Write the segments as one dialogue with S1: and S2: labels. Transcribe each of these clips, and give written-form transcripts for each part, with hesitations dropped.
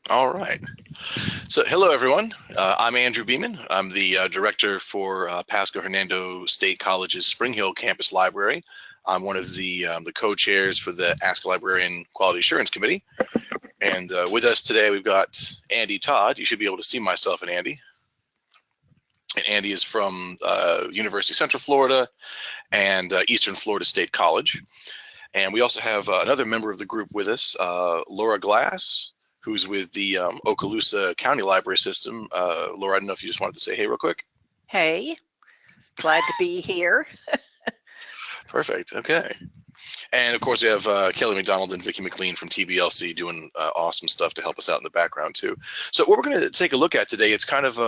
S1: All right. So, hello, everyone. I'm Andrew Beeman. I'm the director for Pasco Hernando State College's Spring Hill Campus Library. I'm one of the co-chairs for the Ask a Librarian Quality Assurance Committee. And with us today, we've got Andy Todd. You should be able to see myself and Andy. And Andy is from University of Central Florida and Eastern Florida State College. And we also have another member of the group with us, Laura Glass, who's with the Okaloosa County Library System. Laura, I don't know if you just wanted to say hey real quick.
S2: Hey, glad to be here.
S1: Perfect. Okay. And of course, we have Kelly McDonald and Vicki McLean from TBLC doing awesome stuff to help us out in the background too. So what we're going to take a look at today, it's kind of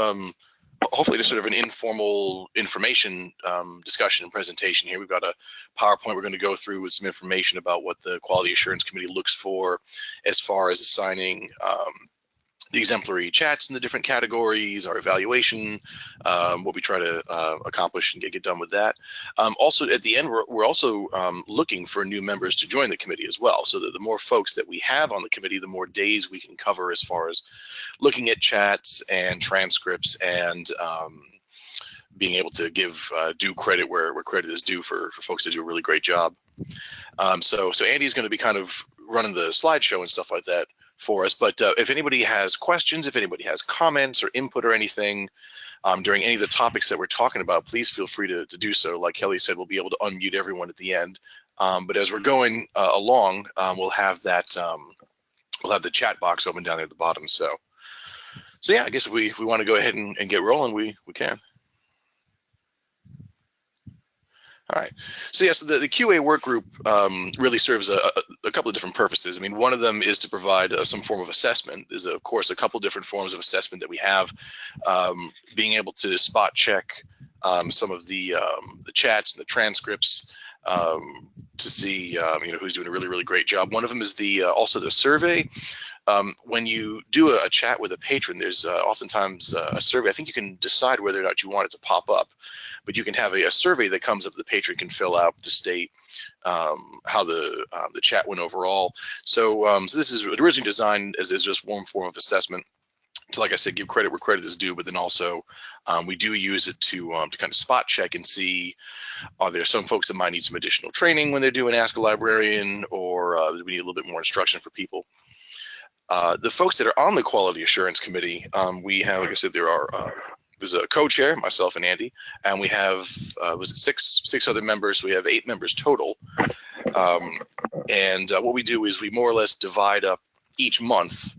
S1: hopefully just sort of an informal information discussion and presentation here. We've got a PowerPoint we're going to go through with some information about what the Quality Assurance Committee looks for as far as assigning the exemplary chats in the different categories, our evaluation, what we try to accomplish and get done with that. Also, at the end, we're also looking for new members to join the committee as well, so that the more folks that we have on the committee, the more days we can cover as far as looking at chats and transcripts and being able to give due credit where credit is due for folks that do a really great job. So Andy's going to be kind of running the slideshow and stuff like that for us, but if anybody has questions, if anybody has comments or input or anything during any of the topics that we're talking about, please feel free to do so. Like Kelly said, we'll be able to unmute everyone at the end, but as we're going along, we'll have that we'll have the chat box open down there at the bottom. So yeah, I guess if we want to go ahead and get rolling, we can. All right. So yes, the QA work group really serves a couple of different purposes. I mean, one of them is to provide some form of assessment. There's, of course, a couple different forms of assessment that we have. Being able to spot check some of the chats and the transcripts to see who's doing a really great job. One of them is the also the survey. When you do a chat with a patron, there's oftentimes a survey. I think you can decide whether or not you want it to pop up, but you can have a survey that comes up the patron can fill out to state how the chat went overall. So this is originally designed as just one form of assessment to, like I said, give credit where credit is due, but then also we do use it to kind of spot check and see, are there some folks that might need some additional training when they're doing Ask a Librarian, or do we need a little bit more instruction for people? The folks that are on the Quality Assurance Committee, we have, like I said, there's a co-chair, myself and Andy, and we have was it six other members. So we have 8 members total, and what we do is we more or less divide up each month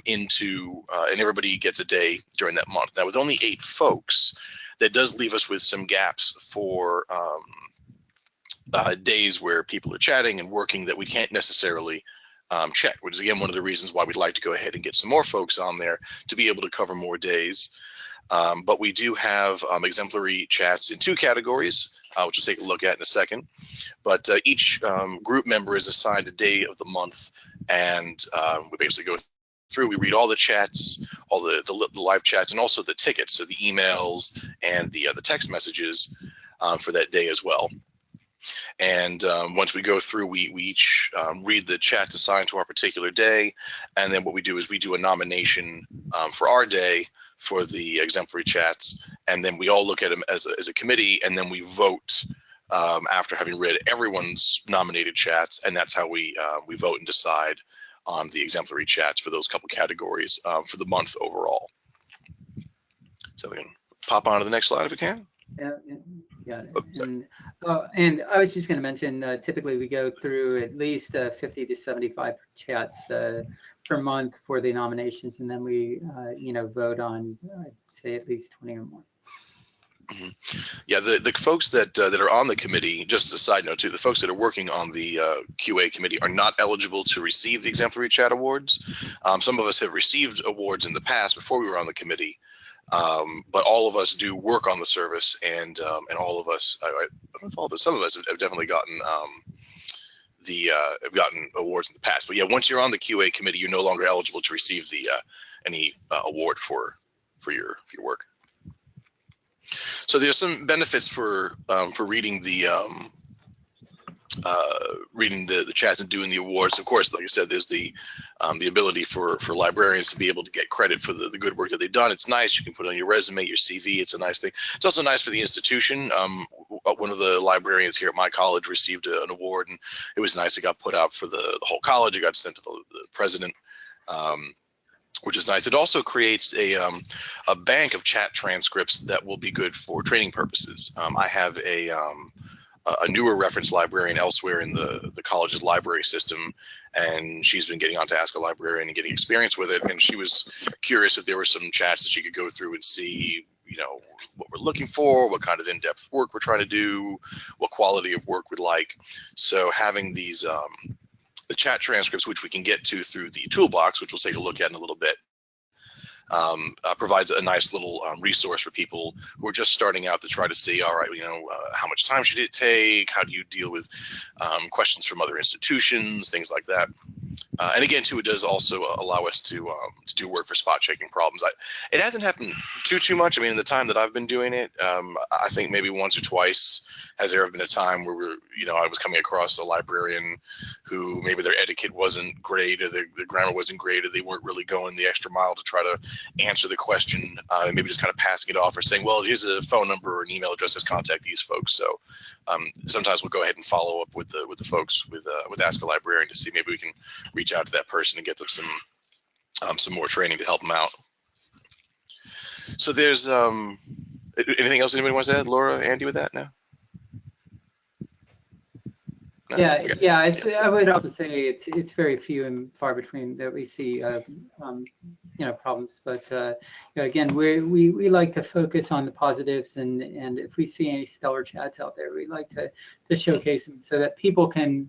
S1: into, and everybody gets a day during that month. Now, with only 8 folks, that does leave us with some gaps for days where people are chatting and working that we can't necessarily check, which is again one of the reasons why we'd like to go ahead and get some more folks on there to be able to cover more days. But we do have exemplary chats in 2 categories, which we'll take a look at in a second. But each group member is assigned a day of the month, and we basically go through, we read all the chats, all the live chats, and also the tickets, so the emails and the text messages for that day as well. And once we go through, we each read the chats assigned to our particular day, and then what we do is we do a nomination for our day for the exemplary chats, and then we all look at them as a committee, and then we vote after having read everyone's nominated chats, and that's how we vote and decide on the exemplary chats for those couple categories for the month overall. So we can pop on to the next slide if we can.
S3: Yeah, got it. And I was just going to mention, typically we go through at least 50 to 75 chats per month for the nominations, and then we, vote on, I'd say, at least 20 or more.
S1: Mm-hmm. Yeah, the folks that are on the committee, just as a side note too, the folks that are working on the QA committee are not eligible to receive the exemplary chat awards. Some of us have received awards in the past before we were on the committee. But all of us do work on the service, and all of us, I don't know if all of us, some of us have definitely gotten have gotten awards in the past. But yeah, once you're on the QA committee, you're no longer eligible to receive the any award for your work. So there's some benefits for reading the reading the chats and doing the awards. Of course, like I said, there's the ability for librarians to be able to get credit for the good work that they've done. It's nice. You can put it on your resume, your CV. It's a nice thing. It's also nice for the institution. One of the librarians here at my college received an award, and it was nice. It got put out for the whole college. It got sent to the president, which is nice. It also creates a bank of chat transcripts that will be good for training purposes. I have a newer reference librarian elsewhere in the college's library system, and she's been getting on to Ask a Librarian and getting experience with it. And she was curious if there were some chats that she could go through and see, you know, what we're looking for, what kind of in-depth work we're trying to do, what quality of work we'd like. So having these the chat transcripts, which we can get to through the toolbox, which we'll take a look at in a little bit, provides a nice little resource for people who are just starting out to try to see, all right, you know, how much time should it take? How do you deal with questions from other institutions, things like that. And again, too, it does also allow us to do work for spot checking problems. It hasn't happened too much. I mean, in the time that I've been doing it, I think maybe once or twice has there ever been a time where I was coming across a librarian who maybe their etiquette wasn't great, or their grammar wasn't great, or they weren't really going the extra mile to try to answer the question, maybe just kind of passing it off or saying, well, here's a phone number or an email address, just contact these folks. So sometimes we'll go ahead and follow up with the folks with Ask a Librarian to see maybe we can reach out to that person and get them some more training to help them out. So there's anything else anybody wants to add? Laura, Andy, with that? No? No?
S3: Yeah,
S1: Okay.
S3: yeah. I would also say it's very few and far between that we see problems. But again, we like to focus on the positives, and if we see any stellar chats out there, we like to showcase them so that people can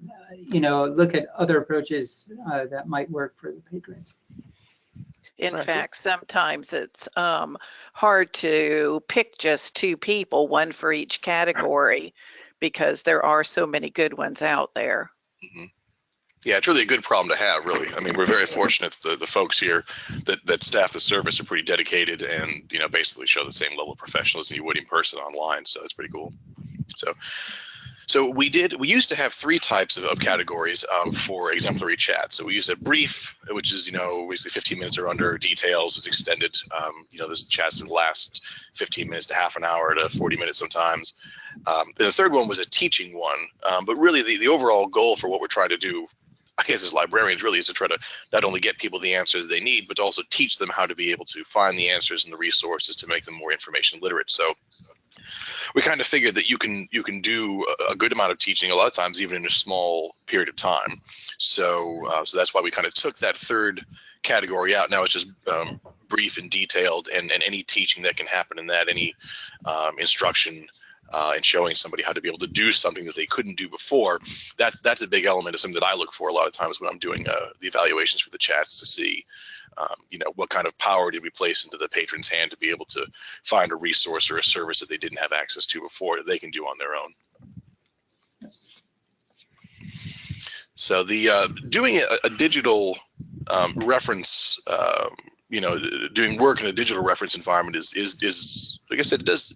S3: look at other approaches that might work for the patrons.
S2: In fact, sometimes it's hard to pick just two people, one for each category, because there are so many good ones out there.
S1: Mm-hmm. Yeah, it's really a good problem to have, really. I mean, we're very fortunate the folks here that staff the service are pretty dedicated and, basically show the same level of professionalism you would in person online. So it's pretty cool. So we used to have three types of categories for exemplary chat. So we used a brief, which is, basically 15 minutes or under, details is extended. This chats that last 15 minutes to half an hour to 40 minutes sometimes. The third one was a teaching one, but really the overall goal for what we're trying to do, I guess, as librarians, really is to try to not only get people the answers they need, but to also teach them how to be able to find the answers and the resources to make them more information literate. So we kind of figured that you can do a good amount of teaching a lot of times, even in a small period of time. So that's why we kind of took that third category out. Now it's just brief and detailed, and any teaching that can happen in that, any instruction and showing somebody how to be able to do something that they couldn't do before. That's a big element of something that I look for a lot of times when I'm doing the evaluations for the chats, to see what kind of power did we place into the patron's hand to be able to find a resource or a service that they didn't have access to before that they can do on their own. So the doing a digital reference, doing work in a digital reference environment is like I said, it does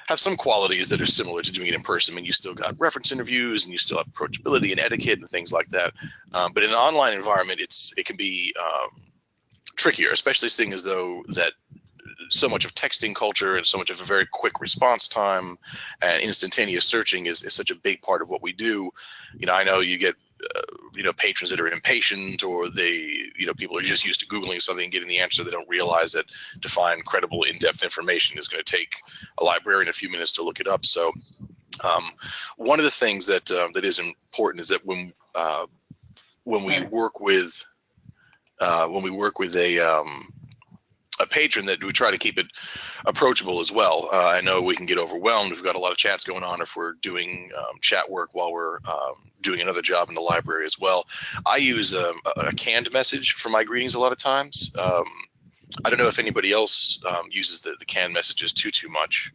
S1: have some qualities that are similar to doing it in person. I mean, you still got reference interviews and you still have approachability and etiquette and things like that. But in an online environment, it can be trickier, especially seeing as though that so much of texting culture and so much of a very quick response time and instantaneous searching is such a big part of what we do. I know you get patrons that are impatient, or people are just used to Googling something and getting the answer. They don't realize that to find credible in-depth information is going to take a librarian a few minutes to look it up. So one of the things that is important is that when we work with a patron, that we try to keep it approachable as well. I know we can get overwhelmed. We've got a lot of chats going on if we're doing chat work while we're doing another job in the library as well. I use a canned message for my greetings a lot of times. I don't know if anybody else uses the canned messages too much.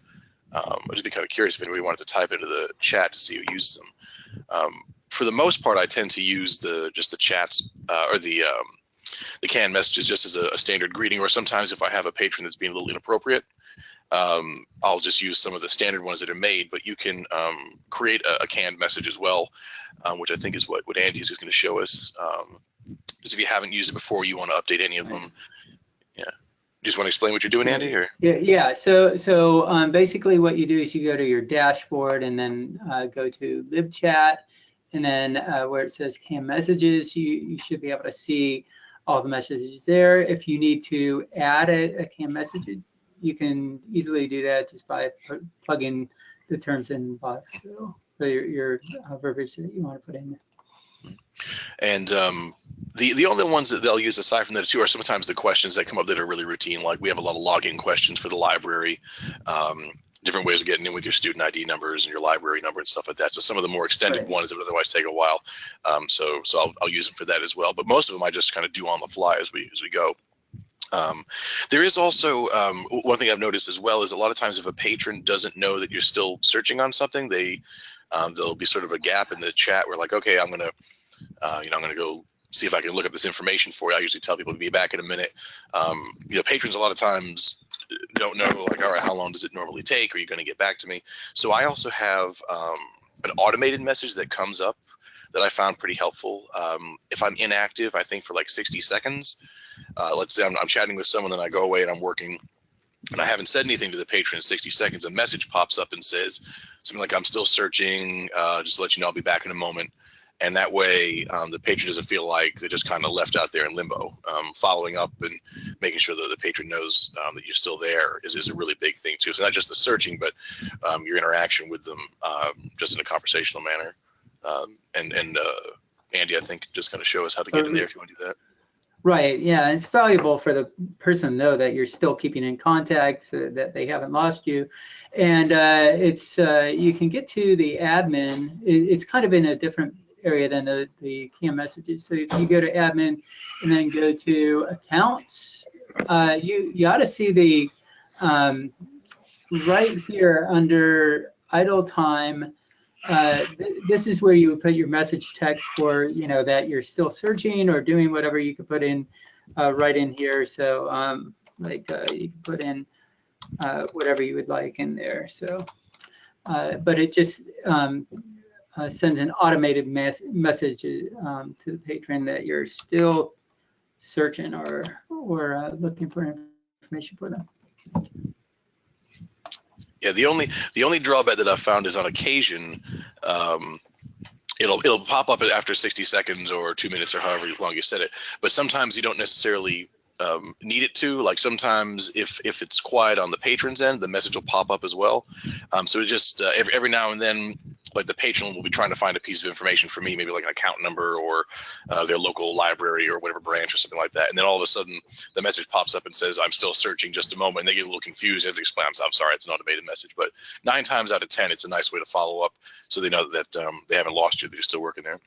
S1: I'd just be kind of curious if anybody wanted to type into the chat to see who uses them. For the most part, I tend to use just the chats or the canned messages just as a standard greeting, or sometimes if I have a patron that's being a little inappropriate, I'll just use some of the standard ones that are made, but you can create a canned message as well, which I think is what Andy is going to show us. Because if you haven't used it before, you want to update any of them. Yeah. You just want to explain what you're doing, Andy? Or?
S3: Yeah. So basically what you do is you go to your dashboard and then go to LibChat, and then where it says canned messages, you should be able to see all the messages there. If you need to add a canned message, you can easily do that just by plugging the terms in box. So your verbiage that you want to put in there.
S1: And the only ones that they'll use aside from that too are sometimes the questions that come up that are really routine. Like we have a lot of login questions for the library, different ways of getting in with your student ID numbers and your library number and stuff like that. So some of the more extended ones that would otherwise take a while. So I'll use them for that as well. But most of them I just kind of do on the fly as we go. There is also one thing I've noticed as well is a lot of times if a patron doesn't know that you're still searching on something, there'll be sort of a gap in the chat where like, okay, I'm gonna go see if I can look up this information for you. I usually tell people to be back in a minute. Patrons a lot of times don't know, like, all right, how long does it normally take? Are you going to get back to me? So I also have an automated message that comes up that I found pretty helpful. If I'm inactive, I think for like 60 seconds, let's say I'm chatting with someone and I go away and I'm working and I haven't said anything to the patron in 60 seconds, a message pops up and says something like, I'm still searching, just to let you know I'll be back in a moment. And that way, the patron doesn't feel like they're just kind of left out there in limbo. Following up and making sure that the patron knows that you're still there is a really big thing too. So not just the searching, but your interaction with them just in a conversational manner. And Andy, I think, just going to show us how to get in there if you want to do that.
S3: Right. Yeah, it's valuable for the person to know that you're still keeping in contact, so that they haven't lost you. And you can get to the admin. It's kind of in a different area than the canned messages. So if you go to admin and then go to accounts, you ought to see the right here under idle time. This is where you would put your message text for, that you're still searching or doing whatever. You could put in right in here. So you can put in whatever you would like in there. So, but it just sends an automated message to the patron that you're still searching or looking for information for them.
S1: Yeah, the only drawback that I've found is on occasion, it'll pop up after 60 seconds or 2 minutes or however long you set it. But sometimes you don't necessarily need it to. Like sometimes if it's quiet on the patron's end, the message will pop up as well. So it just every now and then, like the patron will be trying to find a piece of information for me, maybe like an account number or their local library or whatever branch or something like that. And then all of a sudden the message pops up and says, I'm still searching, just a moment. And they get a little confused. They have to explain, I'm sorry, it's an automated message. But 9 times out of 10, it's a nice way to follow up so they know that they haven't lost you, that you're still working there.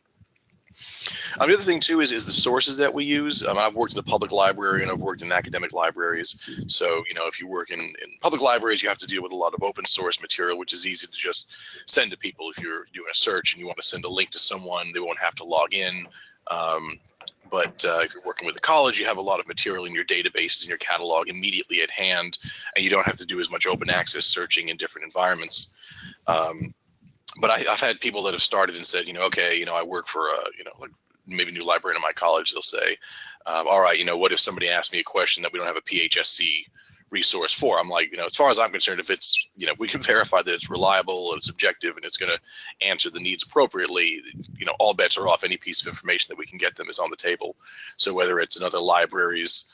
S1: The other thing too is the sources that we use. I've worked in a public library and I've worked in academic libraries. So, if you work in public libraries, you have to deal with a lot of open source material, which is easy to just send to people. If you're doing a search and you want to send a link to someone, they won't have to log in. But if you're working with a college, you have a lot of material in your databases and your catalog immediately at hand, and you don't have to do as much open access searching in different environments. But I've had people that have started and said, okay, I work for like maybe new librarian in my college. They'll say, all right, what if somebody asks me a question that we don't have a PHSC resource for? I'm like, as far as I'm concerned, if it's, we can verify that it's reliable and it's objective and it's going to answer the needs appropriately, all bets are off. Any piece of information that we can get them is on the table. So whether it's another library's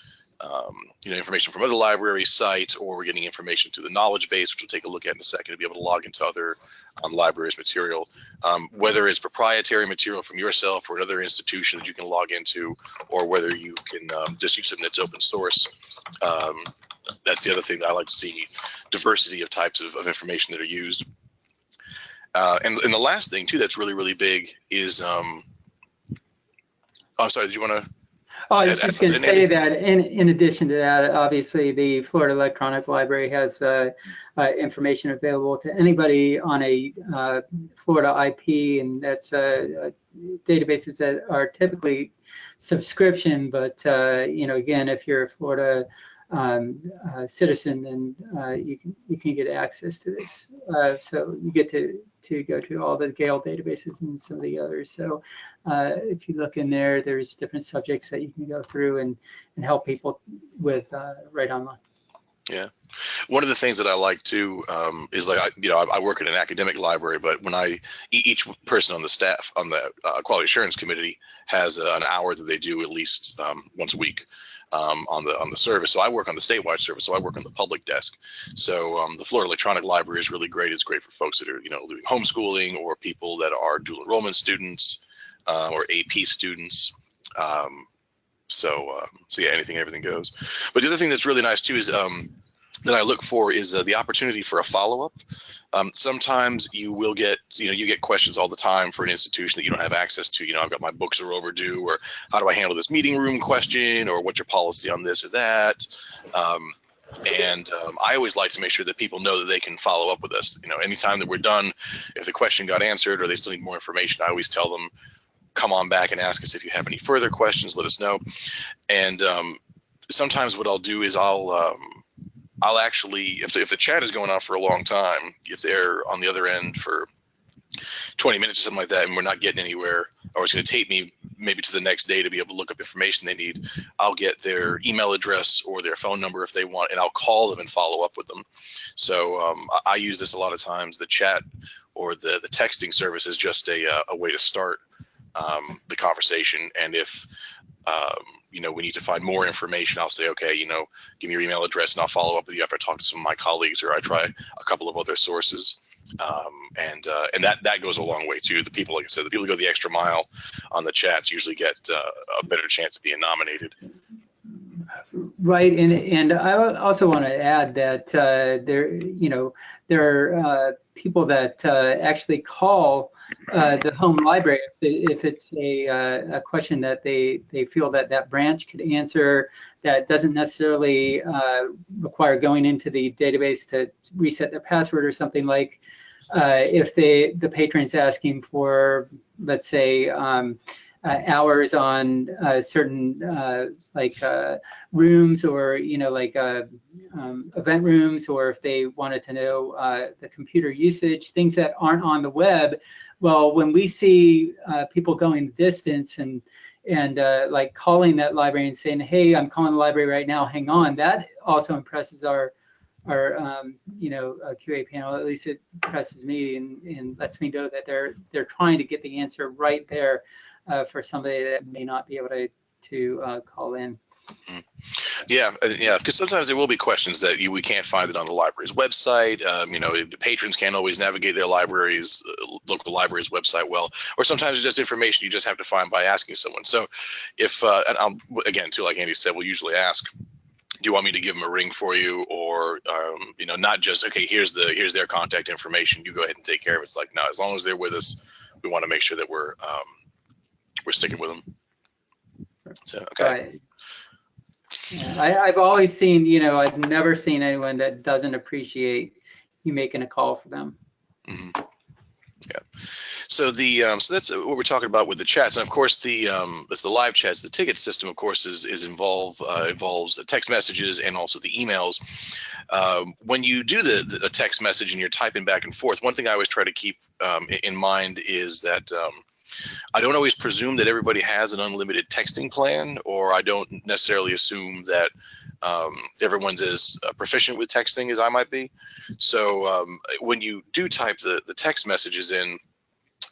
S1: information from other library sites, or we're getting information to the knowledge base, which we'll take a look at in a second, to be able to log into other libraries' material, whether it's proprietary material from yourself or another institution that you can log into, or whether you can just use something that's open source. That's the other thing that I like to see, diversity of types of information that are used. And the last thing too that's really, really big is, I'm sorry, did you want to?
S3: Oh, I was just going to say that in addition to that, obviously the Florida Electronic Library has information available to anybody on a Florida IP, and that's databases that are typically subscription. But again, if you're a Florida citizen, then you can get access to this. So you get to go to all the Gale databases and some of the others. So if you look in there, there's different subjects that you can go through and help people with right online.
S1: Yeah. One of the things that I like too is like, I work in an academic library, but when each person on the staff on the quality assurance committee has an hour that they do at least once a week on the service. So I work on the statewide service. So I work on the public desk. So the Florida Electronic Library is really great. It's great for folks that are, doing homeschooling or people that are dual enrollment students or AP students. So yeah, everything goes. But the other thing that's really nice too is that I look for is the opportunity for a follow-up. Sometimes you will get, you get questions all the time for an institution that you don't have access to. I've got my books are overdue, or how do I handle this meeting room question, or what's your policy on this or that. I always like to make sure that people know that they can follow up with us. Anytime that we're done, if the question got answered or they still need more information, I always tell them, come on back and ask us if you have any further questions, let us know. And sometimes what I'll do is I'll actually, if the chat is going on for a long time, if they're on the other end for 20 minutes or something like that, and we're not getting anywhere, or it's going to take me maybe to the next day to be able to look up information they need, I'll get their email address or their phone number if they want, and I'll call them and follow up with them. So I use this a lot of times. The chat or the texting service is just a way to start the conversation. And if we need to find more information, I'll say, okay, give me your email address and I'll follow up with you after I talk to some of my colleagues, or I try a couple of other sources. And that goes a long way too. The people, like I said, the people who go the extra mile on the chats usually get a better chance of being nominated.
S3: Right, and I also want to add that there are people that actually call the home library if it's a question that they feel that branch could answer, that doesn't necessarily require going into the database to reset their password or something. Like if the patron's asking for, let's say, hours on certain rooms, or event rooms, or if they wanted to know the computer usage, things that aren't on the web. Well, when we see people going distance and like calling that library and saying, hey, I'm calling the library right now, hang on, that also impresses our QA panel. At least it impresses me and lets me know that they're trying to get the answer right there for somebody that may not be able to call in.
S1: Yeah, because sometimes there will be questions that we can't find it on the library's website. The patrons can't always navigate their local library's website well, or sometimes it's just information you just have to find by asking someone. So if, and I'll, again, too, like Andy said, we'll usually ask, do you want me to give them a ring for you, or not just, okay, here's their contact information, you go ahead and take care of it. It's like, no, as long as they're with us, we want to make sure that we're sticking with them. So okay.
S3: Right. Yeah, I've always seen, I've never seen anyone that doesn't appreciate you making a call for them.
S1: Mm-hmm. Yeah. So so that's what we're talking about with the chats, and of course it's the live chats. The ticket system, of course, involves text messages and also the emails. When you do the text message and you're typing back and forth, one thing I always try to keep in mind is that I don't always presume that everybody has an unlimited texting plan, or I don't necessarily assume that everyone's as proficient with texting as I might be. So when you do type the text messages in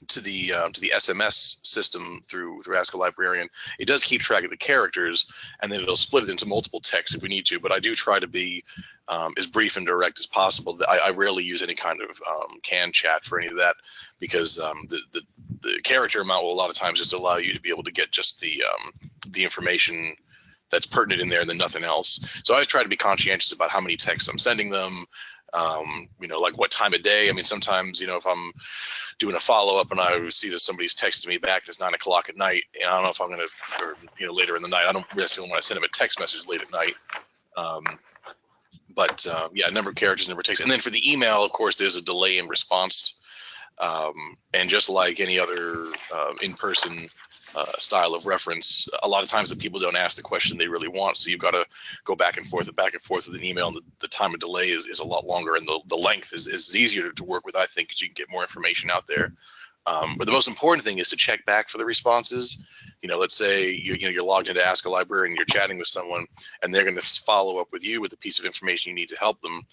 S1: to the SMS system through Ask a Librarian, it does keep track of the characters, and then it'll split it into multiple texts if we need to. But I do try to be as brief and direct as possible. I rarely use any kind of canned chat for any of that, because the character amount will a lot of times just allow you to be able to get just the information that's pertinent in there and then nothing else. So I always try to be conscientious about how many texts I'm sending them, like what time of day. I mean, sometimes, if I'm doing a follow-up and I see that somebody's texted me back and it's 9 o'clock at night, and I don't know if I'm going to, or, later in the night, I don't necessarily want to send them a text message late at night. But yeah, number of characters, number of texts. And then for the email, of course, there's a delay in response. And just like any other in-person style of reference. A lot of times the people don't ask the question they really want, so you've got to go back and forth with an email, and the time of delay is a lot longer, and the length is easier to work with, I think, because you can get more information out there. But the most important thing is to check back for the responses. Let's say you're logged into Ask a Librarian and you're chatting with someone, and they're going to follow up with you with a piece of information you need to help them.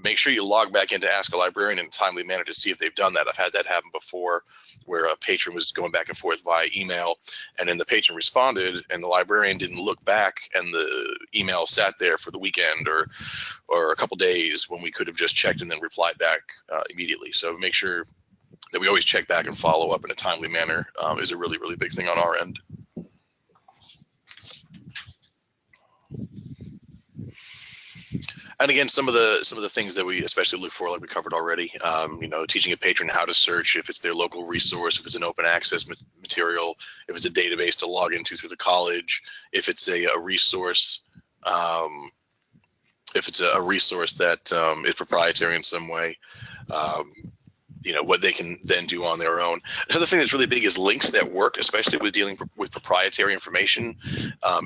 S1: Make sure you log back into Ask a Librarian in a timely manner to see if they've done that. I've had that happen before, where a patron was going back and forth via email, and then the patron responded, and the librarian didn't look back, and the email sat there for the weekend or a couple days when we could have just checked and then replied back immediately. So make sure that we always check back and follow up in a timely manner is a really, really big thing on our end. And again, some of the things that we especially look for, like we covered already, teaching a patron how to search, if it's their local resource, if it's an open access material, if it's a database to log into through the college, if it's a resource, if it's a resource that is proprietary in some way, what they can then do on their own. Another thing that's really big is links that work, especially with dealing with proprietary information.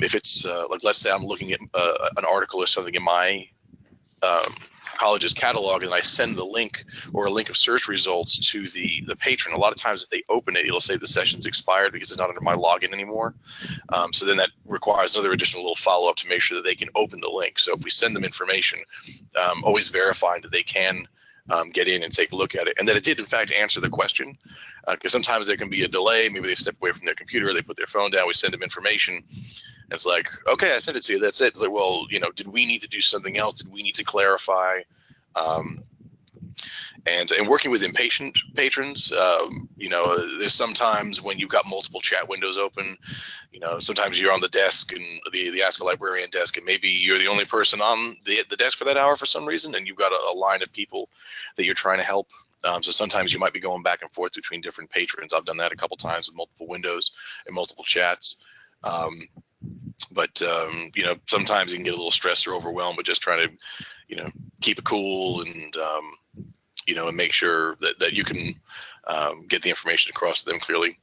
S1: If it's like, let's say I'm looking at an article or something in my college's catalog, and I send the link or a link of search results to the patron. A lot of times if they open it, it'll say the session's expired because it's not under my login anymore. So then that requires another additional little follow-up to make sure that they can open the link. So if we send them information, always verifying that they can get in and take a look at it, and that it did in fact answer the question, because sometimes there can be a delay. Maybe they step away from their computer, they put their phone down, we send them information, and it's like, okay, I sent it to you, that's it. It's like, well, did we need to do something else? Did we need to clarify? And working with impatient patrons, there's sometimes when you've got multiple chat windows open, sometimes you're on the desk and the Ask a Librarian desk, and maybe you're the only person on the desk for that hour for some reason, and you've got a line of people that you're trying to help. So sometimes you might be going back and forth between different patrons. I've done that a couple times with multiple windows and multiple chats. But sometimes you can get a little stressed or overwhelmed, but just trying to, keep it cool and, and make sure that you can get the information across to them clearly.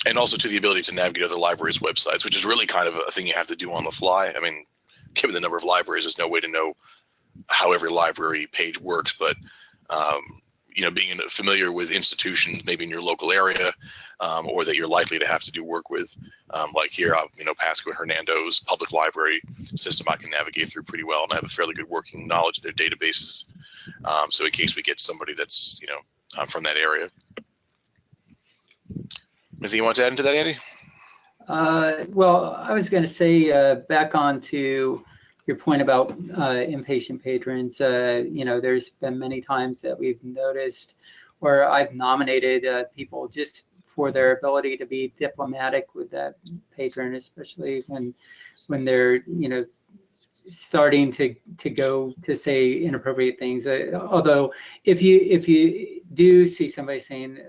S1: And also to the ability to navigate other libraries' websites, which is really kind of a thing you have to do on the fly. I mean, given the number of libraries, there's no way to know how every library page works, but being familiar with institutions maybe in your local area, or that you're likely to have to do work with, like here, Pasco and Hernando's public library system I can navigate through pretty well, and I have a fairly good working knowledge of their databases. So in case we get somebody that's from that area. Anything you want to add into that, Andy?
S3: Well, I was going to say back on to your point about impatient patrons. There's been many times that we've noticed, or I've nominated people just for their ability to be diplomatic with that patron, especially when they're starting to go to say inappropriate things. Although if you do see somebody saying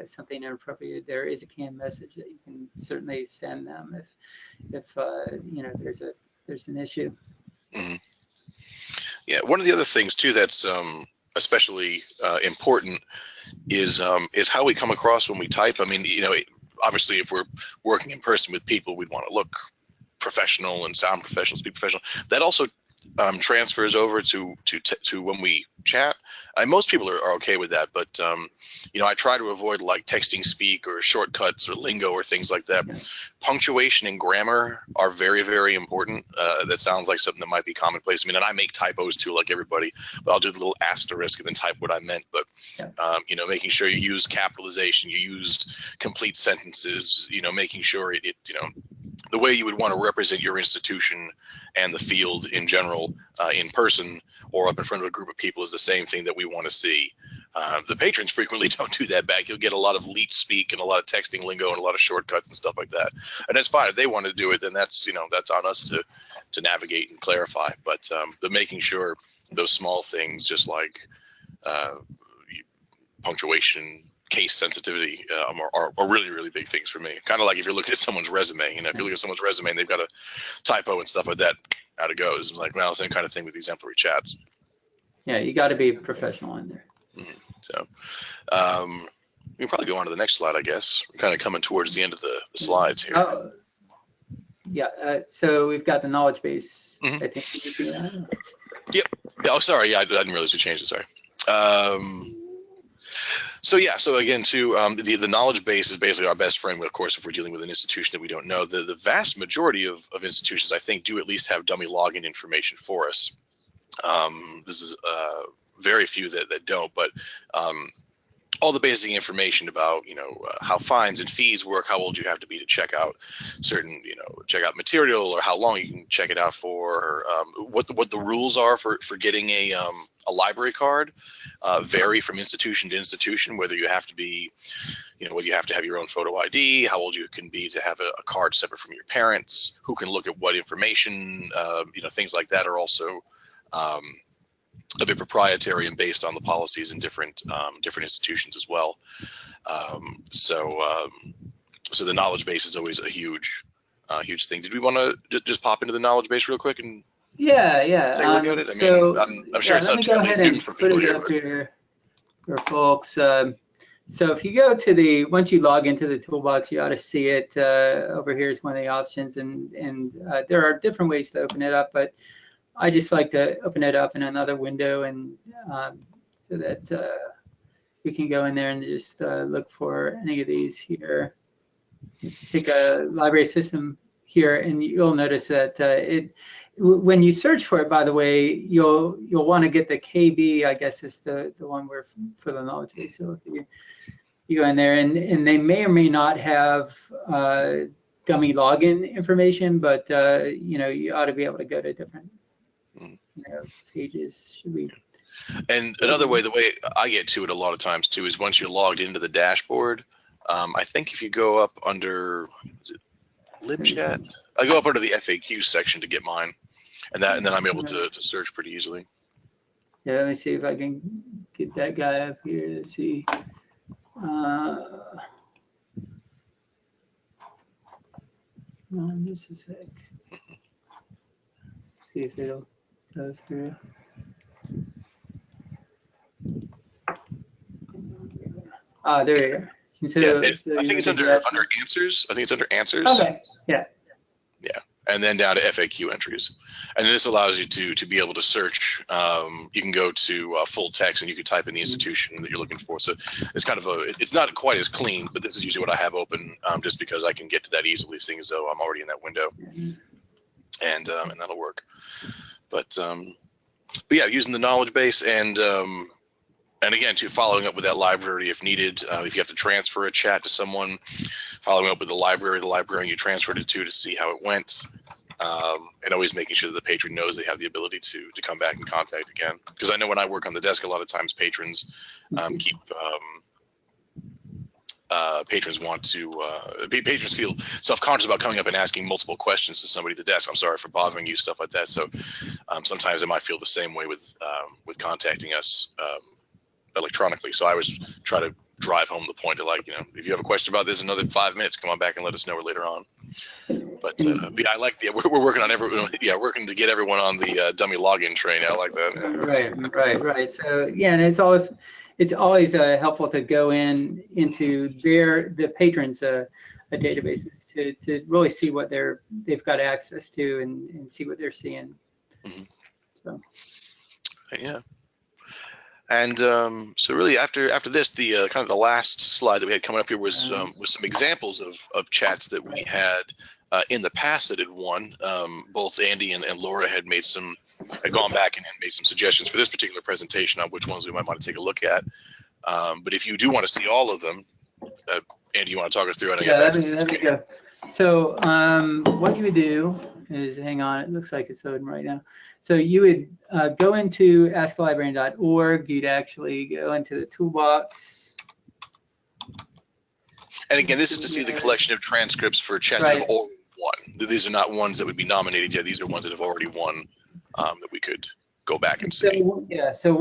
S3: something inappropriate, there is a canned message that you can certainly send them if there's an issue.
S1: Mm-hmm. Yeah, one of the other things too that's especially important is how we come across when we type. I mean, obviously if we're working in person with people, we'd want to look professional and sound professional, speak professional. That also transfers over to when we chat. Most people are okay with that, but I try to avoid like texting speak or shortcuts or lingo or things like that. Punctuation and grammar are very, very important. That sounds like something that might be commonplace. I mean, and I make typos too, like everybody, but I'll do the little asterisk and then type what I meant. But making sure you use capitalization, you use complete sentences, making sure it the way you would want to represent your institution and the field in general in person or up in front of a group of people is the same thing that we want to see. The patrons frequently don't do that back. You'll get a lot of leet speak and a lot of texting lingo and a lot of shortcuts and stuff like that. And that's fine. If they want to do it, then that's on us to navigate and clarify. But the making sure those small things, just like punctuation, case sensitivity, are really, really big things for me. Kind of like if you're looking at someone's resume, if you look at someone's resume and they've got a typo and stuff like that, out it goes. It's like, well, same kind of thing with exemplary chats.
S3: Yeah, you got to be professional in there.
S1: Mm-hmm. So, We can probably go on to the next slide, I guess. We're kind of coming towards the end of the slides here.
S3: Yeah, so we've got the knowledge base.
S1: Mm-hmm.
S3: I think you see that.
S1: Yep. Yeah, oh, sorry. Yeah, I didn't realize we changed it. Sorry. So yeah, so again, too, the knowledge base is basically our best friend. Of course, if we're dealing with an institution that we don't know, the vast majority of institutions, I think, do at least have dummy login information for us. This is very few that don't, but all the basic information about, how fines and fees work, how old you have to be to check out certain, check out material, or how long you can check it out for, or what the rules are for getting a library card vary from institution to institution, whether you have to be, whether you have to have your own photo ID, how old you can be to have a card separate from your parents, who can look at what information, things like that are also a bit proprietary and based on the policies in different institutions as well. So the knowledge base is always a huge thing. Did we want to just pop into the knowledge base real quick and take a look at it? I mean, I'm sure it's
S3: let me go ahead and put it up here for folks. So if you go to once you log into the toolbox, you ought to see it over here is one of the options, and there are different ways to open it up, but I just like to open it up in another window, and so that we can go in there and just look for any of these here. Just pick a library system here, and you'll notice that when you search for it, by the way, you'll want to get the KB, I guess is the one where for the knowledge base. So if you go in there, and they may or may not have dummy login information, but you ought to be able to go to different pages. Should we?
S1: And another way, the way I get to it a lot of times too, is once you're logged into the dashboard. I think if you go up under, is it LibChat? I go up under the FAQ section to get mine, and then I'm able to search pretty easily.
S3: Yeah, let me see if I can get that guy up here. Let's see. Just a sec. See if it'll go through. There you go. So,
S1: I think it's under answers. I think it's under answers.
S3: Okay. Yeah.
S1: Yeah, and then down to FAQ entries, and this allows you to be able to search. You can go to full text, and you can type in the institution that you're looking for. So it's kind of it's not quite as clean, but this is usually what I have open, just because I can get to that easily, seeing as though I'm already in that window, and that'll work. But yeah, using the knowledge base, and again, following up with that library if needed. If you have to transfer a chat to someone, following up with the librarian you transferred it to see how it went, and always making sure that the patron knows they have the ability to come back and contact again. Because I know when I work on the desk, a lot of times patrons patrons feel self-conscious about coming up and asking multiple questions to somebody at the desk. I'm sorry for bothering you, stuff like that. So sometimes they might feel the same way with contacting us electronically. So I always try to drive home the point of, like, if you have a question about this, another 5 minutes, come on back and let us know later on. But yeah, I like we're working on working to get everyone on the dummy login train. I like that.
S3: Right. So yeah, and it's always helpful to go into the patrons' databases to really see what they've got access to and see what they're seeing.
S1: Mm-hmm.
S3: So
S1: yeah. And so really after this, the kind of the last slide that we had coming up here was some examples of chats that we had in the past that had won. Both Andy and Laura had gone back and made some suggestions for this particular presentation on which ones we might want to take a look at. But if you do want to see all of them, Andy, you want to talk us through it?
S3: Yeah, let me go. So what you would do is, hang on, it looks like it's loading right now. So you would go into askalibrarian.org. You'd actually go into the toolbox.
S1: And again, this is to see the collection of transcripts for chats that have already won. These are not ones that would be nominated yet. These are ones that have already won that we could go back and see.
S3: So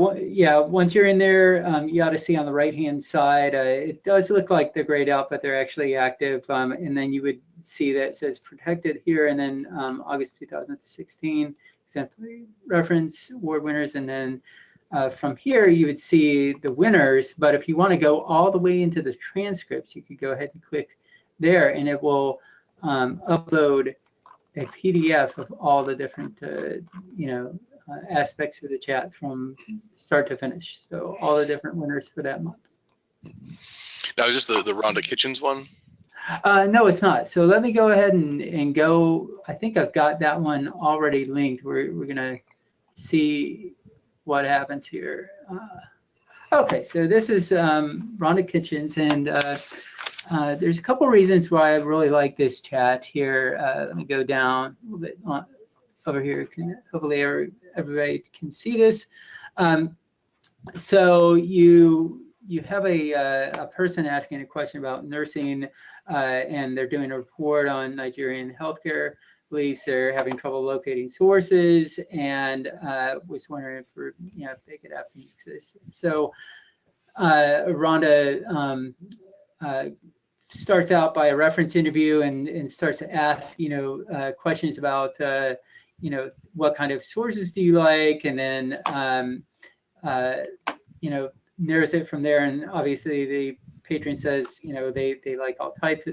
S3: once you're in there, you ought to see on the right-hand side, it does look like they're grayed out, but they're actually active. And then you would see that it says protected here, and then August 2016 Exemplary reference award winners, and then from here, you would see the winners, but if you want to go all the way into the transcripts, you could go ahead and click there, and it will upload a PDF of all the different, aspects of the chat from start to finish. So all the different winners for that month.
S1: Now, is this the Rhonda Kitchens one?
S3: No, it's not. So let me go ahead and go. I think I've got that one already linked. We're going to see what happens here. Okay, so this is Rhonda Kitchens, and there's a couple reasons why I really like this chat here. Let me go down a little bit over here. Hopefully everybody can see this. So you have a person asking a question about nursing, and they're doing a report on Nigerian healthcare. Believes they're having trouble locating sources, and was wondering if they could have some assistance. So Rhonda starts out by a reference interview and starts to ask questions about what kind of sources do you like, and then narrows it from there. And obviously the patron says they like all types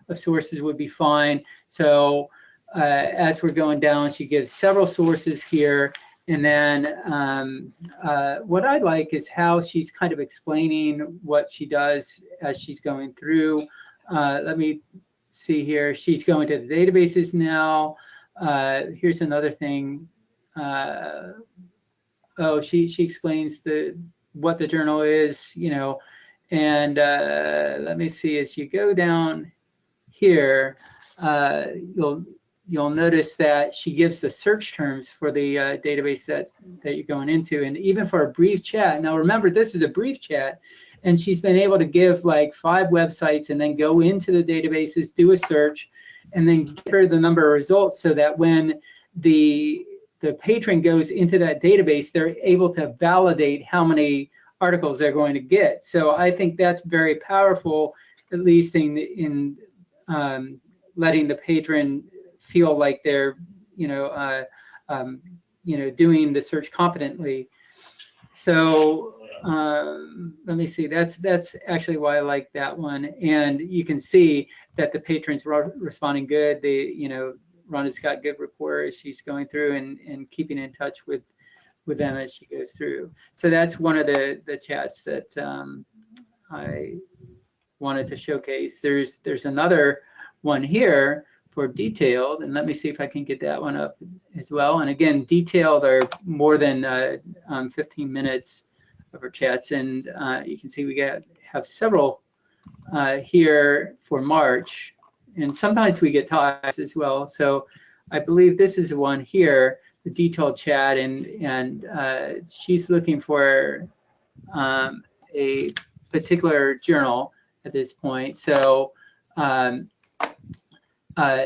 S3: of sources would be fine. So as we're going down, she gives several sources here. And then what I like is how she's kind of explaining what she does as she's going through. Let me see here. She's going to the databases now. Here's another thing. She explains what the journal is, and let me see, as you go down here, you'll notice that she gives the search terms for the database that you're going into, and even for a brief chat. Now remember, this is a brief chat, and she's been able to give like 5 websites and then go into the databases, do a search, and then give her the number of results, so that when the patron goes into that database, they're able to validate how many articles they're going to get. So I think that's very powerful, at least in letting the patron feel like they're doing the search competently. So let me see, that's actually why I like that one. And you can see that the patrons are responding good. Rhonda's got good rapport as she's going through and keeping in touch with them as she goes through. So that's one of the chats that I wanted to showcase. There's another one here for detailed, and let me see if I can get that one up as well. And again, detailed are more than 15 minutes of our chats, and you can see we have several here for March, and sometimes we get ties as well. So I believe this is the one here, the detailed chat, and she's looking for a particular journal at this point. So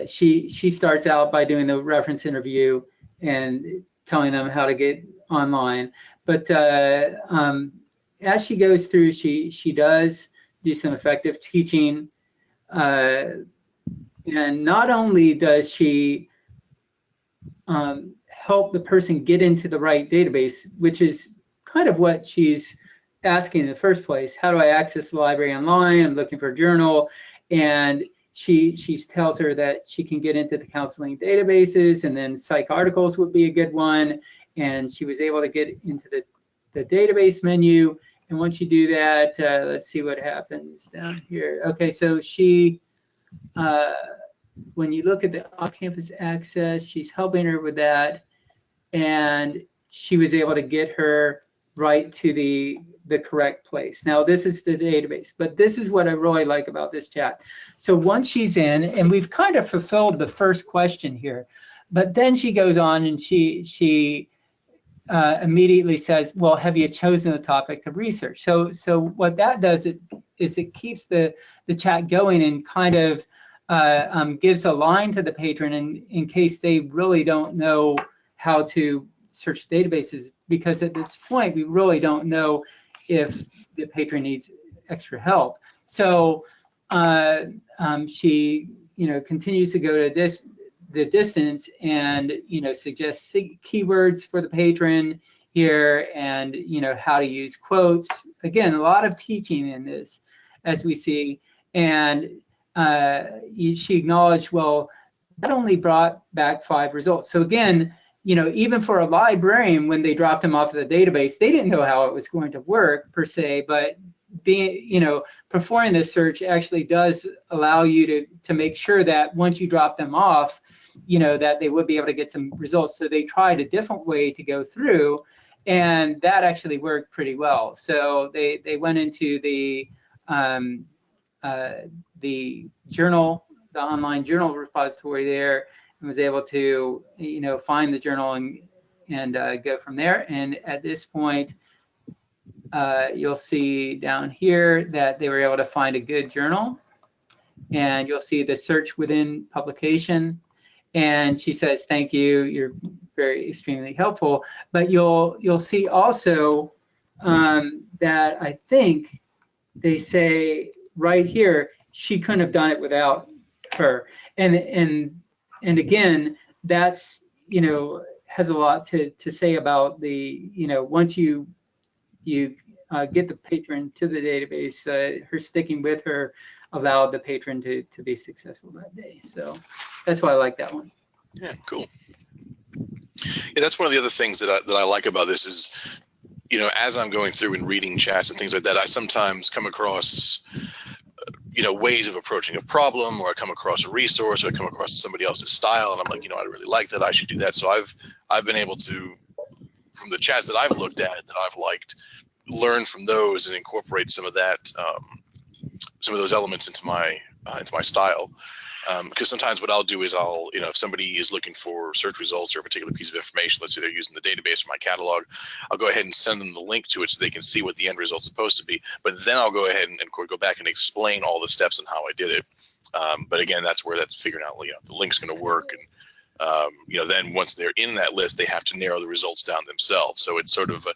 S3: she starts out by doing the reference interview and telling them how to get online. But as she goes through, she does do some effective teaching. And not only does she help the person get into the right database, which is kind of what she's asking in the first place. How do I access the library online? I'm looking for a journal. And she tells her that she can get into the counseling databases, and then psych articles would be a good one. And she was able to get into the database menu. And once you do that, let's see what happens down here. Okay, so she, when you look at the off-campus access, she's helping her with that. And she was able to get her right to the correct place. Now, this is the database, but this is what I really like about this chat. So once she's in, and we've kind of fulfilled the first question here, but then she goes on and she immediately says, well, have you chosen the topic to research? So what that does is it keeps the chat going and kind of gives a line to the patron in case they really don't know how to search databases, because at this point we really don't know if the patron needs extra help. So she continues to go to the distance and suggests keywords for the patron, here, and how to use quotes. Again, a lot of teaching in this, as we see. And she acknowledged, well, that only brought back 5 results. So again, even for a librarian, when they dropped them off of the database, they didn't know how it was going to work per se, but performing this search actually does allow you to make sure that once you drop them off, that they would be able to get some results. So they tried a different way to go through, and that actually worked pretty well. So they went into the journal, the online journal repository there, and was able to find the journal and go from there. And at this point, you'll see down here that they were able to find a good journal, and you'll see the search within publication. And she says, "Thank you. You're very extremely helpful." But you'll see also that I think they say right here, she couldn't have done it without her. And again, that's has a lot to say about the once you get the patron to the database, her sticking with her allowed the patron to be successful that day. So that's why I like that one.
S1: Yeah, cool. Yeah, that's one of the other things that I like about this is, as I'm going through and reading chats and things like that, I sometimes come across, ways of approaching a problem, or I come across a resource, or I come across somebody else's style, and I'm like, I really like that. I should do that. So I've been able to, from the chats that I've looked at that I've liked, learn from those and incorporate some of that, some of those elements into my style. Because sometimes what I'll do is if somebody is looking for search results or a particular piece of information, let's say they're using the database or my catalog, I'll go ahead and send them the link to it so they can see what the end result's supposed to be. But then I'll go ahead and go back and explain all the steps and how I did it. But again, that's figuring out, the link's going to work. And, then once they're in that list, they have to narrow the results down themselves. So it's sort of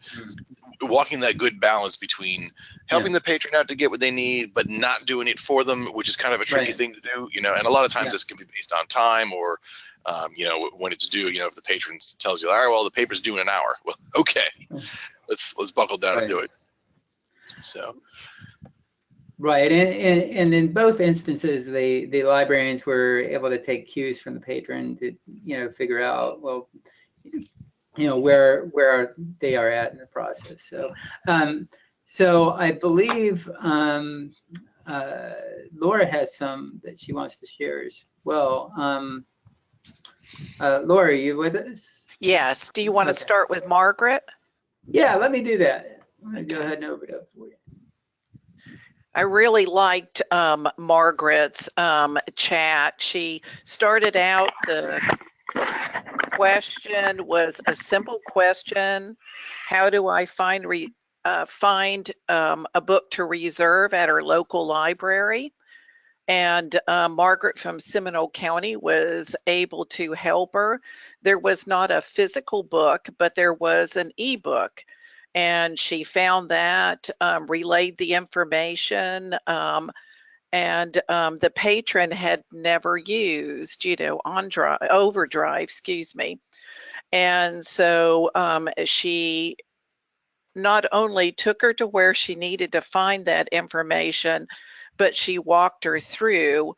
S1: walking that good balance between helping the patron out to get what they need, but not doing it for them, which is kind of a tricky thing to do, and a lot of times this can be based on time or, when it's due, if the patron tells you, all right, well, the paper's due in an hour. Well, okay, let's buckle down and do it. So.
S3: Right, and in both instances, the librarians were able to take cues from the patron to, figure out, well, where they are at in the process. So, so I believe Laura has some that she wants to share as well. Laura, are you with us?
S2: Yes. Do you want to start with Margaret?
S3: Yeah, let me do that. I'm going to go ahead and open it up for you.
S2: I really liked Margaret's chat. She started out, the question was a simple question: how do I find a book to reserve at our local library? And Margaret from Seminole County was able to help her. There was not a physical book, but there was an ebook. And she found that, relayed the information, and the patron had never used, Overdrive, excuse me. And so she not only took her to where she needed to find that information, but she walked her through,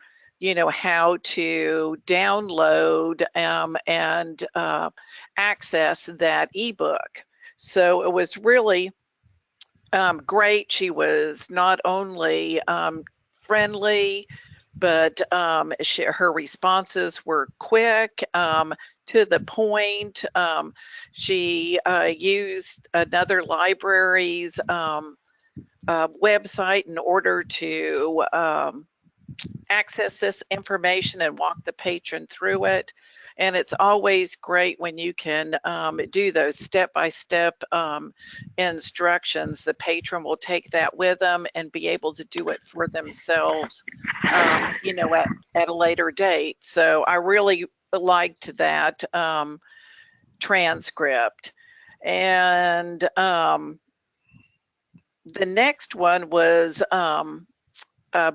S2: how to download and access that ebook. So it was really great. She was not only friendly, but her responses were quick, to the point. She used another library's website in order to access this information and walk the patron through it. And it's always great when you can do those step-by-step instructions. The patron will take that with them and be able to do it for themselves, at a later date. So I really liked that transcript. And the next one was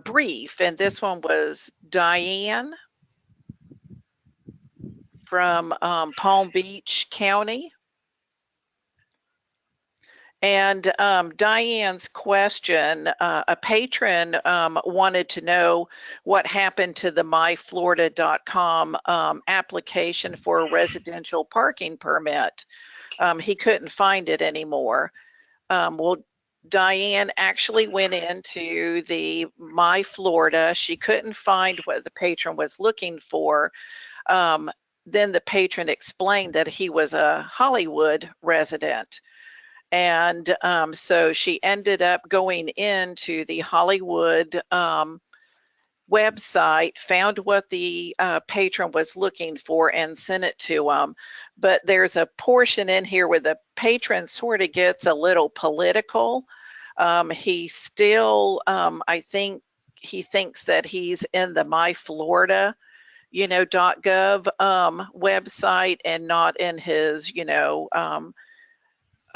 S2: brief, and this one was Diane from Palm Beach County. And Diane's question, a patron wanted to know what happened to the myflorida.com application for a residential parking permit. He couldn't find it anymore. Well, Diane actually went into the My Florida. She couldn't find what the patron was looking for. Then the patron explained that he was a Hollywood resident. And so she ended up going into the Hollywood website, found what the patron was looking for, and sent it to him. But there's a portion in here where the patron sort of gets a little political. He still, I think he thinks that he's in the My Florida, .gov website and not in his,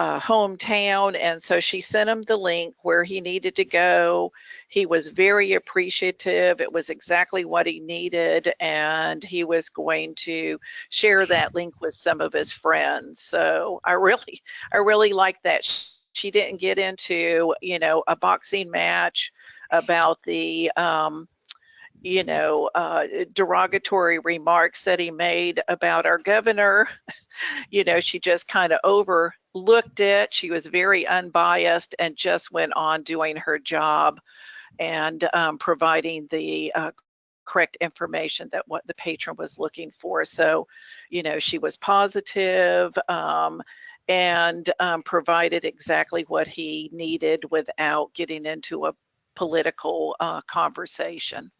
S2: hometown. And so she sent him the link where he needed to go. He was very appreciative. It was exactly what he needed, and he was going to share that link with some of his friends. So I really like that. She didn't get into, a boxing match about the derogatory remarks that he made about our governor. She just kind of overlooked it. She was very unbiased and just went on doing her job and providing the correct information that what the patron was looking for. So, she was positive and provided exactly what he needed without getting into a political conversation.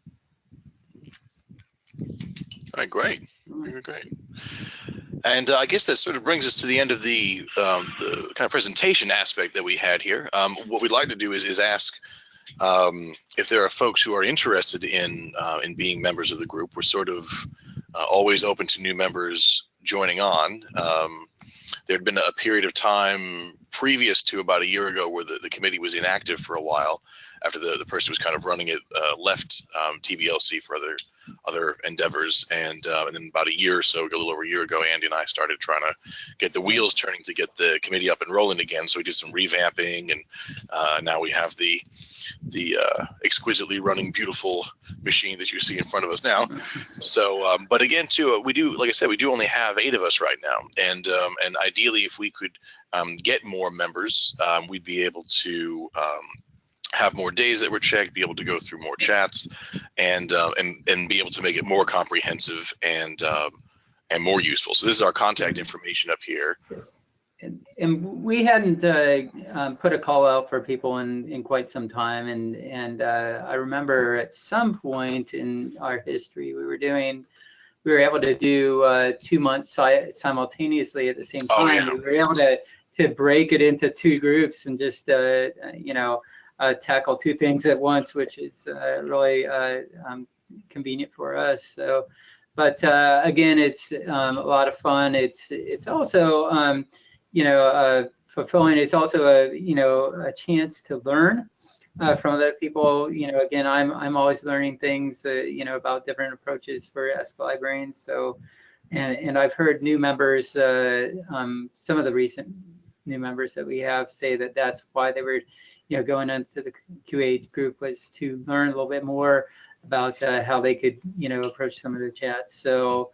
S1: All right, great. Great. And I guess that sort of brings us to the end of the kind of presentation aspect that we had here. What we'd like to do is ask if there are folks who are interested in being members of the group. We're sort of always open to new members joining on. There had been a period of time previous to about a year ago where the committee was inactive for a while after the person who was kind of running it left TBLC for other endeavors, and then about a year or so, a little over a year ago, Andy and I started trying to get the wheels turning to get the committee up and rolling again. So we did some revamping, and now we have the exquisitely running, beautiful machine that you see in front of us now. So, but again, too, we do, like I said, we do only have 8 of us right now, and ideally, if we could get more members, we'd be able to have more days that were checked, be able to go through more chats, and be able to make it more comprehensive and more useful. So this is our contact information up here.
S3: And we hadn't put a call out for people in quite some time, and I remember at some point in our history we were able to do 2 months simultaneously at the same time. Oh, yeah. We were able to break it into 2 groups and just tackle 2 things at once, which is really convenient for us. So, but again, it's a lot of fun. It's also fulfilling. It's also a chance to learn from other people. Again, I'm always learning things about different approaches for Ask the Librarian. So, and I've heard new members, some of the recent new members that we have say that that's why they were going into the QA group, was to learn a little bit more about how they could, approach some of the chats. So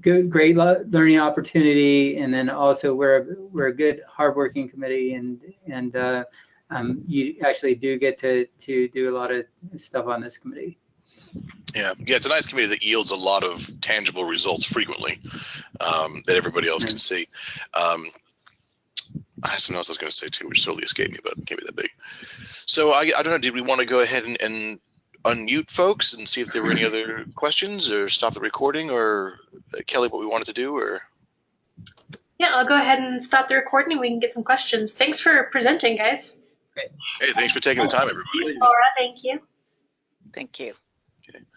S3: great learning opportunity. And then also we're a good, hardworking committee, and you actually do get to do a lot of stuff on this committee.
S1: Yeah, it's a nice committee that yields a lot of tangible results frequently that everybody else can see. I had something else I was going to say too, which totally escaped me, but it can't be that big. So I don't know, did we want to go ahead and unmute folks and see if there were any other questions, or stop the recording, or Kelly, what we wanted to do, or?
S4: Yeah, I'll go ahead and stop the recording. We can get some questions. Thanks for presenting, guys.
S1: Great. Hey, thanks for taking the time, everybody.
S4: Laura, thank you.
S2: Thank you.